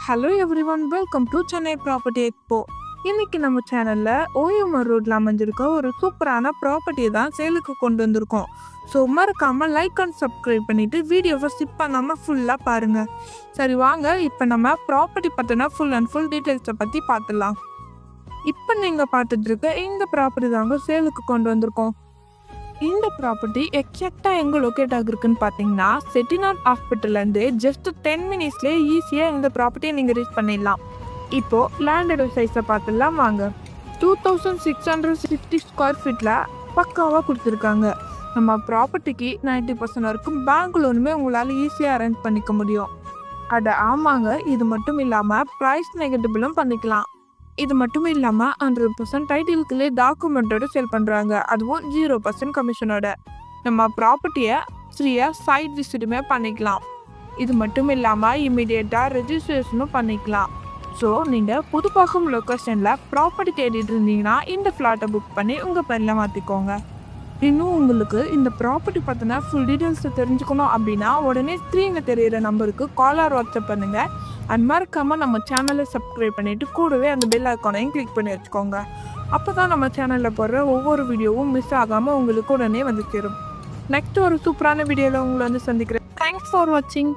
Hello everyone, welcome to Chennai property expo. இன்னைக்கு நம்ம சேனல்ல ஓஎம்ஆர் ரோட்ல அமைஞ்சிருக்க ஒரு சூப்பரான ப்ராப்பர்ட்டியை தான் சேலுக்கு கொண்டு வந்திருக்கோம். ஸோ மறக்காம லைக் அண்ட் சப்ஸ்கிரைப் பண்ணிட்டு வீடியோவை ஸ்கிப் பண்ணாம ஃபுல்லாக பாருங்க. சரி வாங்க, இப்போ நம்ம ப்ராப்பர்ட்டி பற்றின ஃபுல் அண்ட் ஃபுல் டீட்டெயில்ஸை பற்றி பார்த்துடலாம். இப்போ நீங்கள் பார்த்துட்டு இருக்க இந்த ப்ராப்பர்ட்டி தாங்க சேலுக்கு கொண்டு வந்திருக்கோம். இந்த ப்ராப்பர்ட்டி எக்ஸாக்டாக எங்கே லொக்கேட் ஆகிருக்குன்னு பார்த்தீங்கன்னா, செட்டிநாட் ஹாஸ்பிட்டல்லேருந்து ஜஸ்ட் 10 மினிட்ஸ்லேயே ஈஸியாக இந்த ப்ராப்பர்ட்டியை நீங்கள் ரீச் பண்ணிடலாம். இப்போது லேண்டோட சைஸை பார்த்துடலாம் வாங்க. 2660 ஸ்கொயர் ஃபீட்டில் பக்காவாக கொடுத்துருக்காங்க. நம்ம ப்ராப்பர்ட்டிக்கு 90% வரைக்கும் பேங்க் லோனுமே உங்களால் ஈஸியாக அரேஞ்ச் பண்ணிக்க முடியும். அட ஆமாங்க, இது மட்டும் இல்லாமல் ப்ரைஸ் நெகட்டிபிளும் பண்ணிக்கலாம். இது மட்டும் இல்லாமல் 100% டைட்டிலுக்குள்ளே டாக்குமெண்ட்டோட சேல் பண்ணுறாங்க, அதுவும் 0% கமிஷனோட. நம்ம ப்ராப்பர்ட்டியை ஃப்ரீயாக சைட் விசிட்டுமே பண்ணிக்கலாம். இது மட்டும் இல்லாமல் இமீடியட்டாக ரெஜிஸ்ட்ரேஷனும் பண்ணிக்கலாம். ஸோ நீங்கள் புதுப்பாக்கம் லொக்கேஷனில் ப்ராப்பர்ட்டி தேடிட்டு இருந்தீங்கன்னா இந்த ஃப்ளாட்டை புக் பண்ணி உங்கள் பேரில் மாற்றிக்கோங்க. இன்னும் உங்களுக்கு இந்த ப்ராப்பர்ட்டி பற்றின ஃபுல் டீட்டெயில்ஸை தெரிஞ்சுக்கணும் அப்படின்னா உடனே ஸ்க்ரீனில் தெரியிற நம்பருக்கு கால் ஆர் வாட்ஸ்அப் பண்ணுங்கள். அண்ட் மறக்காமல் நம்ம சேனலை சப்ஸ்கிரைப் பண்ணிவிட்டு கூடவே அந்த பெல் ஐக்கானையும் கிளிக் பண்ணி வச்சுக்கோங்க. அப்போ தான் நம்ம சேனலில் போடுற ஒவ்வொரு வீடியோவும் மிஸ் ஆகாமல் உங்களுக்கு உடனே வந்து சேரும். நெக்ஸ்ட் ஒரு சூப்பரான வீடியோவில் உங்களை வந்து சந்திக்கிறேன். தேங்க்ஸ் ஃபார் வாட்சிங்.